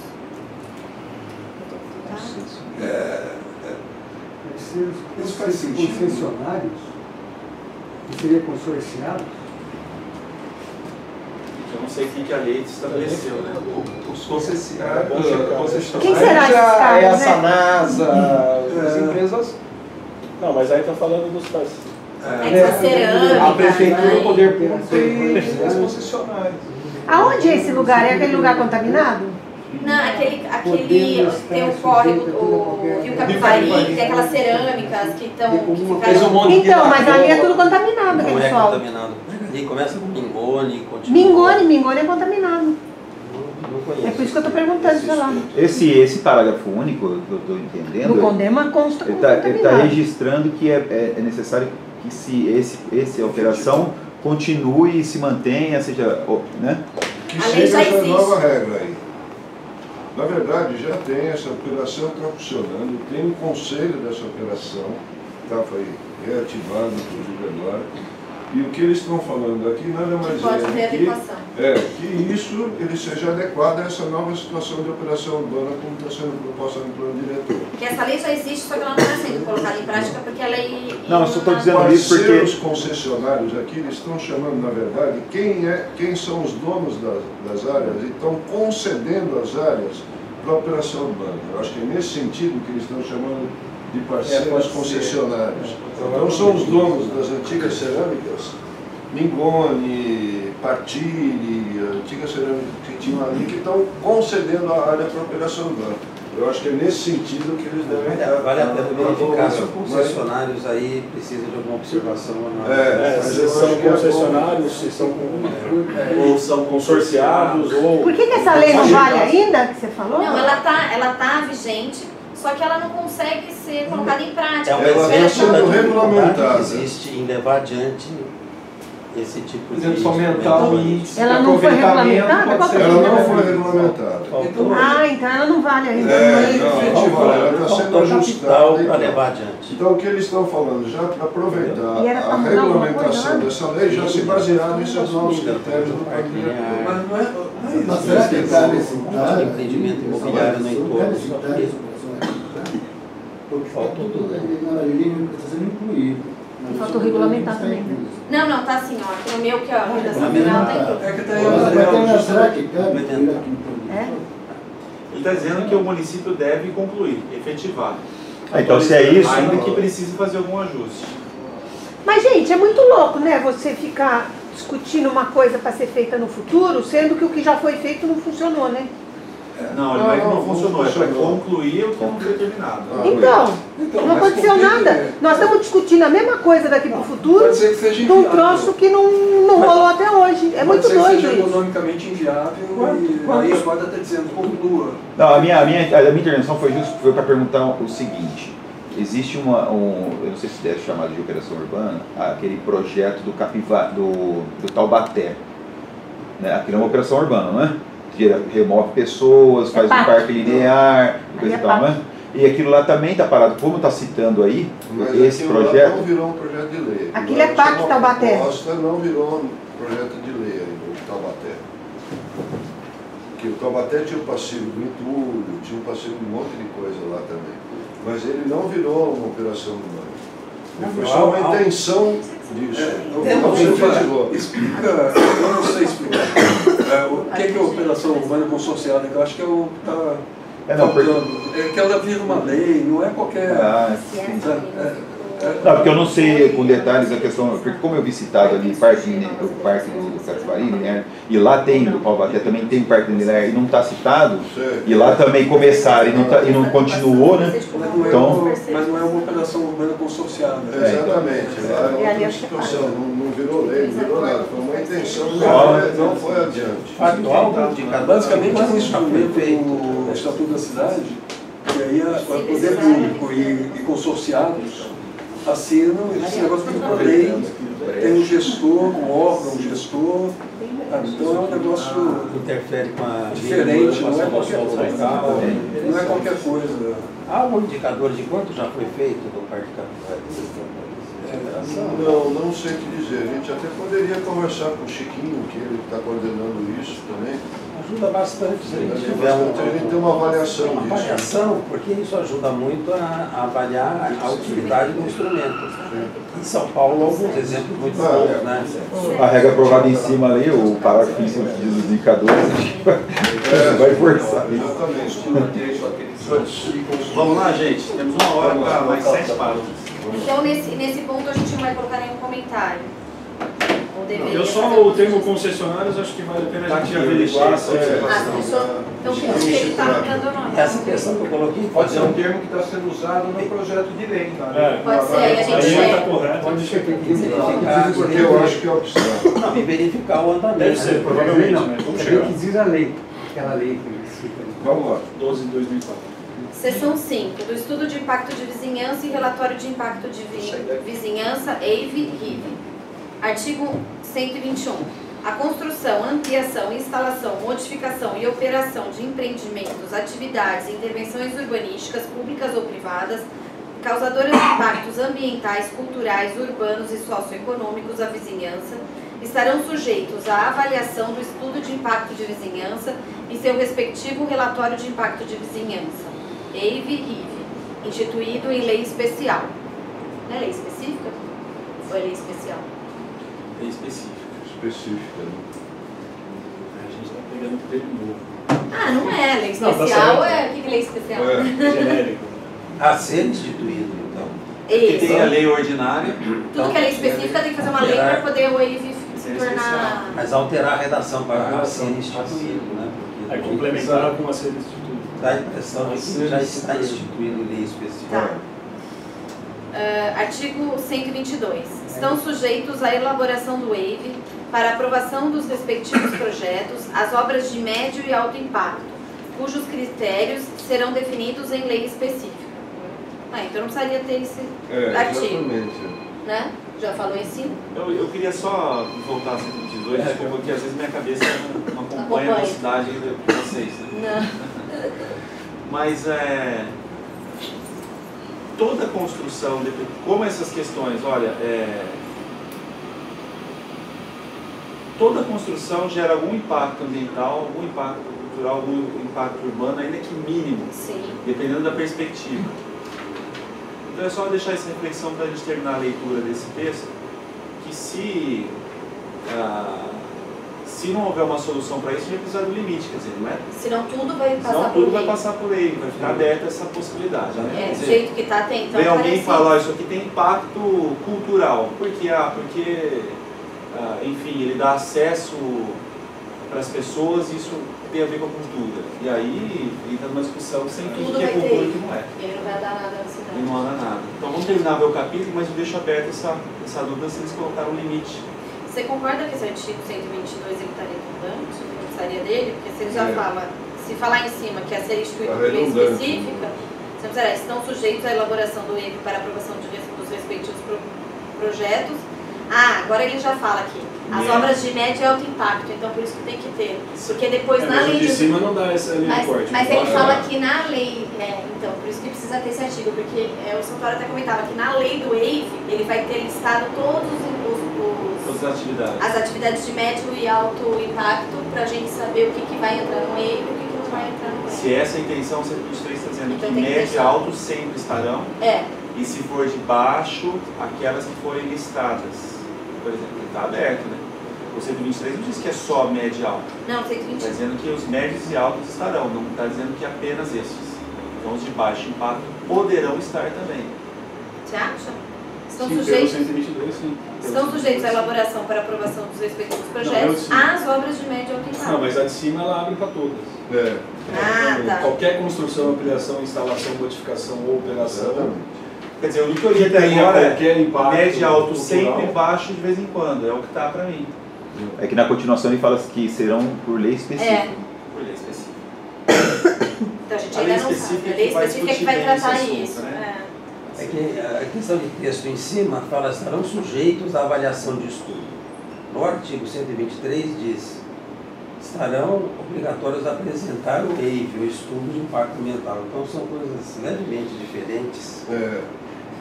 Os concessionários, que seria consorciados? Eu não sei quem que a lei estabeleceu, né? Os concessionários. Quem será esses caras, é a Sanasa, as empresas. Não, mas aí está falando dos parceiros. A prefeitura, o poder público e os concessionários. Aonde é esse lugar? É aquele lugar contaminado? Não, aquele tem o córrego, o Rio Capivari, tem aquelas cerâmicas que estão... Então, mas ali é tudo contaminado, Não aquele é solo. contaminado. Ali começa com Mingone e continua. Mingone é contaminado. É por isso que eu estou perguntando, sei lá. Esse parágrafo único que eu estou entendendo, No Condema consta como ele está registrando que é necessário que essa operação continue e se mantenha, seja, né? Que seja essa nova regra aí. Na verdade, já tem essa operação, está funcionando, tem um conselho dessa operação, foi reativado, inclusive agora. E o que eles estão falando aqui nada mais que isso ele seja adequado a essa nova situação de operação urbana como está sendo proposta no plano diretor. Que essa lei já existe, só que ela não está sendo colocada em prática porque a lei... Não, eu só estou dizendo isso porque... Os concessionários aqui, eles estão chamando, na verdade, quem são os donos das áreas e estão concedendo as áreas para a operação urbana. Eu acho que é nesse sentido que eles estão chamando de parceiros concessionários. Então são os donos das antigas cerâmicas, Mingone, Partini, antigas cerâmicas que tinham ali, que estão concedendo a área para a operação urbana. Eu acho que é nesse sentido que eles devem estar... Vale a pena verificar se os concessionários aí precisam de alguma observação ou não. Se são concessionários, se são ou são consorciados, ou... Por que essa lei não vale ainda, que você falou? Não, ela tá vigente, só que ela não consegue ser colocada em prática. É um exemplo da dificuldade que existe em levar adiante esse tipo de... aumentar o índice. Ela não foi regulamentada? Ela não foi regulamentada. Então ela não vale ainda. Ela está sendo ajustada para levar adiante. Então o que eles estão falando, já para aproveitar a regulamentação dessa lei, já se basearam nesses novos critérios do plano diretor. Mas será que está nesse de empreendimento imobiliário no entorno? Porque faltou tudo. Na lei está sendo incluído. Faltou regulamentar também. Não, tá assim, ó. Aqui no meu que a redação final tá incluída. É que está será que cabe? Ele está dizendo que o município deve concluir, efetivar. Então se é isso... Ainda que precise fazer algum ajuste. Mas, gente, é muito louco, né? Você ficar discutindo uma coisa para ser feita no futuro, sendo que o que já foi feito não funcionou, né? Não, ele não é que não funcionou, é para concluir o que não foi terminado. Então não aconteceu nada. Nós estamos discutindo a mesma coisa daqui para o futuro, de um troço que não rolou até hoje. É muito doido isso. Seja isso. economicamente inviável e aí a guarda está dizendo conclua. Não, a minha intervenção foi para perguntar o seguinte. Existe eu não sei se deve chamar de operação urbana, aquele projeto do Taubaté. Né? Aquilo é uma operação urbana, não é? Remove pessoas, faz um parque linear, coisa e tal, né? E aquilo lá também está parado, como está citando aí, mas esse projeto... não virou um projeto de lei. Aquilo é PAC Taubaté. Não virou um projeto de lei aí, o Taubaté. Porque o Taubaté tinha o passivo do entulho, tinha o passivo de um monte de coisa lá também. Mas ele não virou uma operação urbana. Ele foi só uma intenção disso. Explica, eu não sei explicar. O que é a operação urbana consorciada? Eu acho que é o que está faltando. É que ela vira uma lei, não é qualquer... Não, porque eu não sei com detalhes a questão, porque como eu vi citado ali o parque do Capivari, né, e lá tem, do Taubaté também tem parque linear e não está citado, e lá também começaram e não continuou, né? Então, mas não é uma operação urbana consorciada. Exatamente, lá é outra situação, não virou lei, não virou nada, foi uma intenção, não foi adiante. Basicamente é um instrumento do Estatuto da Cidade, e aí o poder público e consorciados assinam esse negócio de lei tem um gestor, um órgão, um gestor. Então é um negócio interfere com a diferente, não é qualquer coisa. Não é qualquer coisa. Há algum indicador de quanto já foi feito do Parque Capitalista? Não sei o que dizer. A gente até poderia conversar com o Chiquinho, que ele está coordenando isso também. Ajuda bastante. Se a gente tem uma avaliação disso. Uma avaliação, porque isso ajuda muito a avaliar a utilidade do instrumento. Em São Paulo, alguns exemplos muito bons, né? A regra aprovada em cima ali, o parágrafo em cima que diz os indicadores, vai forçar. Exatamente. Vamos lá, gente. Temos 1 hora para mais 7 páginas. Então, nesse ponto, a gente não vai colocar nenhum comentário. Eu só o termo concessionários, acho que vale a pena a gente averiguar essa observação. Então, o que ele está dando o nome? Essa questão que eu coloquei pode ser um termo que está sendo usado no projeto de lei. Pode ser, aí a gente está correto. Pode ser que verificar. Porque eu acho que é opção. Não, e verificar o andamento. Deve ser, provavelmente. Não, tem que dizer a lei, aquela lei que cita. Vamos lá. 12 de 2004. Seção 5, do Estudo de Impacto de Vizinhança e Relatório de Impacto de Vizinhança, EIV-RIV. Artigo 121. A construção, ampliação, instalação, modificação e operação de empreendimentos, atividades e intervenções urbanísticas, públicas ou privadas, causadoras de impactos ambientais, culturais, urbanos e socioeconômicos à vizinhança, estarão sujeitos à avaliação do Estudo de Impacto de Vizinhança e seu respectivo Relatório de Impacto de Vizinhança. EIV-RIV, instituído em lei especial. Não é lei específica? Ou é lei especial? Lei específica. Específica, né? A gente está pegando o termo novo. Ah, não é. Lei especial o que é lei especial? Genérico. A ser instituído, então. Porque tem a lei ordinária. Tudo que é lei específica tem que fazer uma lei para poder o EIV se tornar... Mas alterar a redação para ser instituído, né? É complementar com a ser instituído. Dá a impressão de que já está instituído lei especial. Tá. Artigo 122. Estão sujeitos à elaboração do EIV para aprovação dos respectivos projetos as obras de médio e alto impacto, cujos critérios serão definidos em lei específica. Então não precisaria ter esse artigo. Exatamente. Né? Já falou em cima? Eu queria só voltar a 122, porque às vezes minha cabeça não acompanha a velocidade de vocês. Né? Não. Mas toda construção, como essas questões, olha, toda construção gera algum impacto ambiental, algum impacto cultural, algum impacto urbano, ainda que mínimo, dependendo da perspectiva. Então é só deixar essa reflexão para a gente terminar a leitura desse texto, que se não houver uma solução para isso, a gente vai precisar do limite, quer dizer, não é? Senão tudo vai passar Senão por tudo lei. vai passar por lei, vai ficar aberta essa possibilidade. Né? Do jeito que está, tem. Então, vem alguém e fala, isso aqui tem impacto cultural. Por quê? Porque, enfim, ele dá acesso para as pessoas e isso tem a ver com a cultura. E aí entra numa discussão sem tudo que é cultura e que não é. E ele não vai dar nada na cidade. E não anda nada. Então vamos terminar o capítulo, mas eu deixo aberto essa dúvida se eles colocaram um limite. Você concorda que esse artigo 122 ele está redundante? Não precisaria dele? Porque se ele já fala, se falar em cima que é ser instituído por lei específica, você não precisaria, estão sujeitos à elaboração do EIV para aprovação dos respectivos projetos. Agora ele já fala aqui, as obras de médio e alto impacto, então por isso que tem que ter. Porque depois na lei... de cima não dá essa linha de corte. Mas ele fala que na lei, então por isso que precisa ter esse artigo, porque o Santoro até comentava que na lei do EIV ele vai ter listado todas as atividades de médio e alto impacto para a gente saber o que vai entrar no EIV e o que não vai entrar no EIV. Se essa é a intenção, o 123 está dizendo então, que médio e alto sempre estarão. E se for de baixo, aquelas que forem listadas. Por exemplo, está aberto, né? O 123 não diz que é só médio e alto. Não, 123. Está dizendo que os médios e altos estarão, não está dizendo que apenas estes. Então os de baixo impacto poderão estar também. Você acha? Estão sim, sujeitos, 122, sim. Estão sujeitos à elaboração para aprovação dos respectivos projetos às obras de médio e alto impacto. Não, mas a de cima ela abre para todas. Tá. Qualquer construção, ampliação, instalação, modificação ou operação. Quer dizer, o que eu li até agora é médio e alto sempre, baixo de vez em quando. É o que está para mim. É que na continuação ele fala que serão por lei específica. Por lei específica. Então a gente ainda não sabe. A lei específica é que vai tratar isso. Né? É que a questão de texto em cima fala estarão sujeitos à avaliação de estudo. No artigo 123 diz: estarão obrigatórios a apresentar o EIV, o estudo de impacto ambiental. Então são coisas levemente diferentes.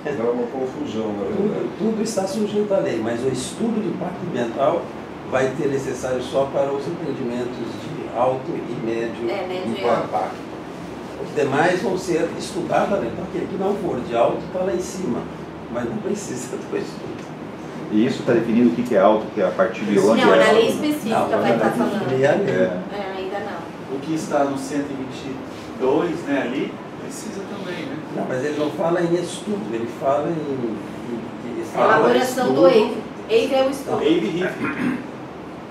Dá uma confusão, na verdade. Tudo está sujeito à lei, mas o estudo de impacto ambiental vai ter necessário só para os empreendimentos de alto e médio impacto. Os demais vão ser estudados, né? Então aquele que não for de alto está lá em cima, mas não precisa do estudo. E isso está definindo o que é alto, que é a partir de onde não, é na lei alto? específica vai estar falando. Ainda não. O que está no 122, né, ali, precisa também, né? Não, mas ele não fala em estudo, ele fala em elaboração do EIV. EIV é o estudo. EIV.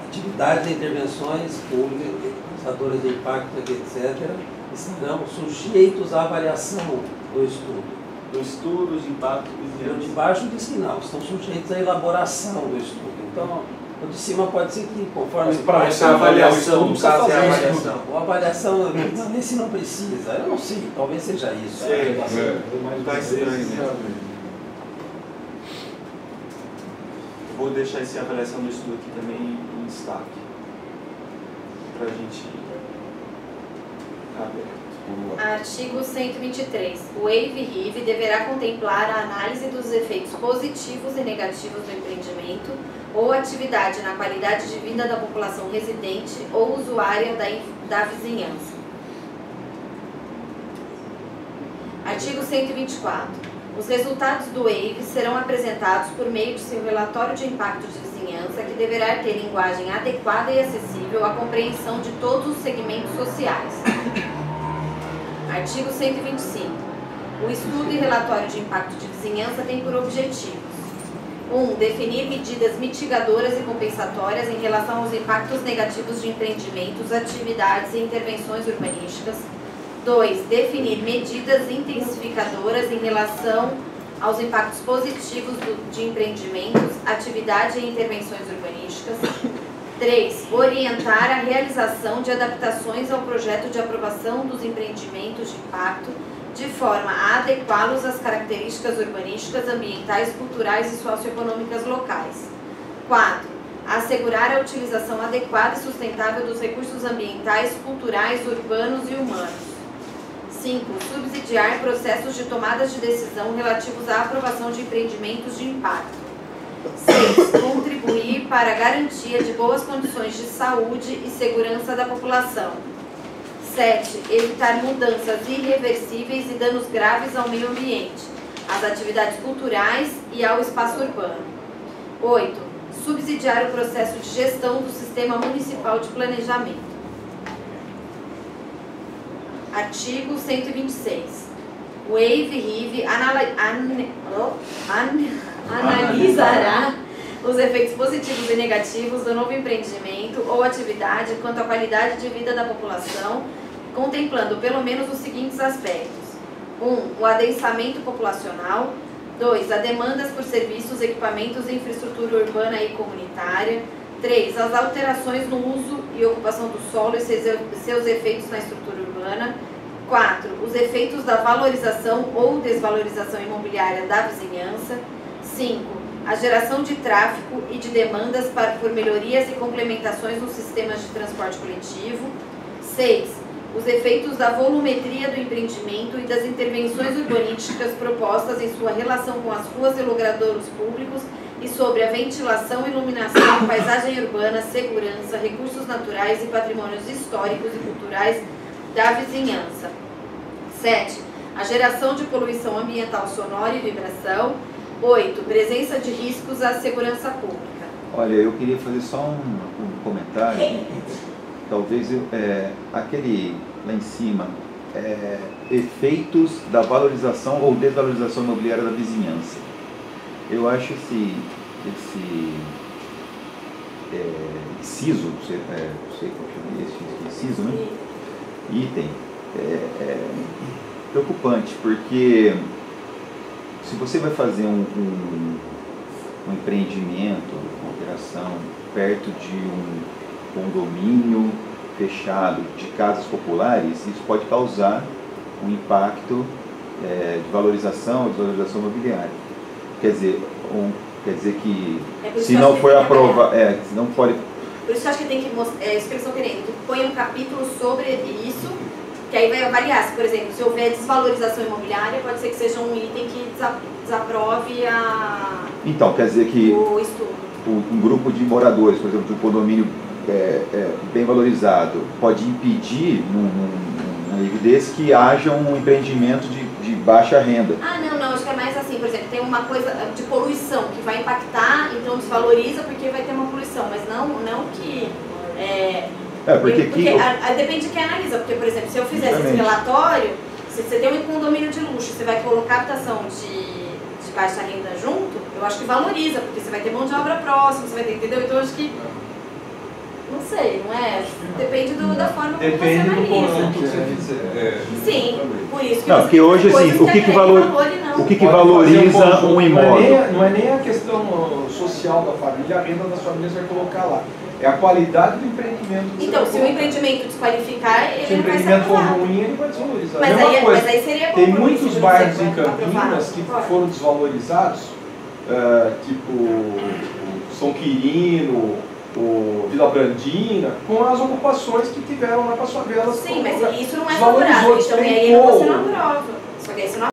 Atividades e intervenções públicas, causadoras de impacto, etc., estarão sujeitos à avaliação do estudo. Do estudo de impacto ambiental. De baixo diz que não, estão sujeitos à elaboração do estudo. Então, o de cima pode ser que, conforme... Para essa avaliação, no caso é a avaliação. A avaliação, nesse não precisa, eu não sei, talvez seja isso. Está estranho, né? Vou deixar essa avaliação do estudo aqui também em destaque, para a gente aberto. Artigo 123. O EIV-RIV deverá contemplar a análise dos efeitos positivos e negativos do empreendimento ou atividade na qualidade de vida da população residente ou usuária da vizinhança. Artigo 124. Os resultados do EIV serão apresentados por meio de seu relatório de impacto de vizinhança, que deverá ter linguagem adequada e acessível à compreensão de todos os segmentos sociais. Artigo 125. O estudo e relatório de impacto de vizinhança tem por objetivos: 1. Definir medidas mitigadoras e compensatórias em relação aos impactos negativos de empreendimentos, atividades e intervenções urbanísticas. 2. Definir medidas intensificadoras em relação aos impactos positivos de empreendimentos, atividade e intervenções urbanísticas. 3. Orientar a realização de adaptações ao projeto de aprovação dos empreendimentos de impacto, de forma a adequá-los às características urbanísticas, ambientais, culturais e socioeconômicas locais. 4. Assegurar a utilização adequada e sustentável dos recursos ambientais, culturais, urbanos e humanos. 5. Subsidiar processos de tomadas de decisão relativos à aprovação de empreendimentos de impacto. 6. Contribuir para a garantia de boas condições de saúde e segurança da população. 7. Evitar mudanças irreversíveis e danos graves ao meio ambiente, às atividades culturais e ao espaço urbano. 8. Subsidiar o processo de gestão do Sistema Municipal de Planejamento. Artigo 126. O EIV-RIV analisará os efeitos positivos e negativos do novo empreendimento ou atividade quanto à qualidade de vida da população, contemplando pelo menos os seguintes aspectos: 1. O adensamento populacional. 2. As demandas por serviços, equipamentos e infraestrutura urbana e comunitária. 3. As alterações no uso e ocupação do solo e seus efeitos na estrutura urbana. 4. Os efeitos da valorização ou desvalorização imobiliária da vizinhança. 5. A geração de tráfego e de demandas por melhorias e complementações nos sistemas de transporte coletivo. 6. Os efeitos da volumetria do empreendimento e das intervenções urbanísticas propostas em sua relação com as ruas e logradouros públicos e sobre a ventilação, iluminação, paisagem urbana, segurança, recursos naturais e patrimônios históricos e culturais da vizinhança. 7. A geração de poluição ambiental sonora e vibração. 8. Presença de riscos à segurança pública. Olha, eu queria fazer só um comentário. Talvez aquele lá em cima, efeitos da valorização ou desvalorização imobiliária da vizinhança. Eu acho esse inciso, não sei qual chama esse inciso, né? Item, preocupante, porque se você vai fazer um empreendimento, uma operação perto de um condomínio fechado de casas populares, isso pode causar um impacto valorização e desvalorização imobiliária. Quer dizer, que se não for aprovado, se não for... Por isso que eu acho que tem que mostrar, é isso que eles estão querendo, que põe um capítulo sobre isso, que aí vai avaliar se, por exemplo, se houver desvalorização imobiliária, pode ser que seja um item que desaprove Então, quer dizer que o estudo. Um grupo de moradores, por exemplo, de um condomínio bem valorizado, pode impedir, num livro desse, que haja um empreendimento de baixa renda. Não, acho que é mais assim, por exemplo, tem uma coisa de poluição que vai impactar, então desvaloriza porque vai ter uma poluição, mas não que... depende de quem analisa, porque, por exemplo, se eu fizesse esse relatório, se você tem um condomínio de luxo, você vai colocar habitação de baixa renda junto, eu acho que valoriza, porque você vai ter mão de obra próxima, você vai ter, entendeu? Então, eu acho que... Não sei, não é? Depende da forma como você analisa. Sim, por isso que... Não, porque hoje, assim, o que valoriza um imóvel? Não é nem a questão social da família, a renda das famílias vai colocar lá. É a qualidade do empreendimento. Então, se o empreendimento desqualificar, ele não vai ser aprovado. Se o empreendimento for ruim, ele vai desvalorizar. Mas aí seria bom. Tem muitos bairros em Campinas que foram desvalorizados, tipo o São Quirino, o Vila Brandina, com as ocupações que tiveram lá com as favelas. Sim, mas isso não é favorável. Então, aí você não aprova. Só que aí você não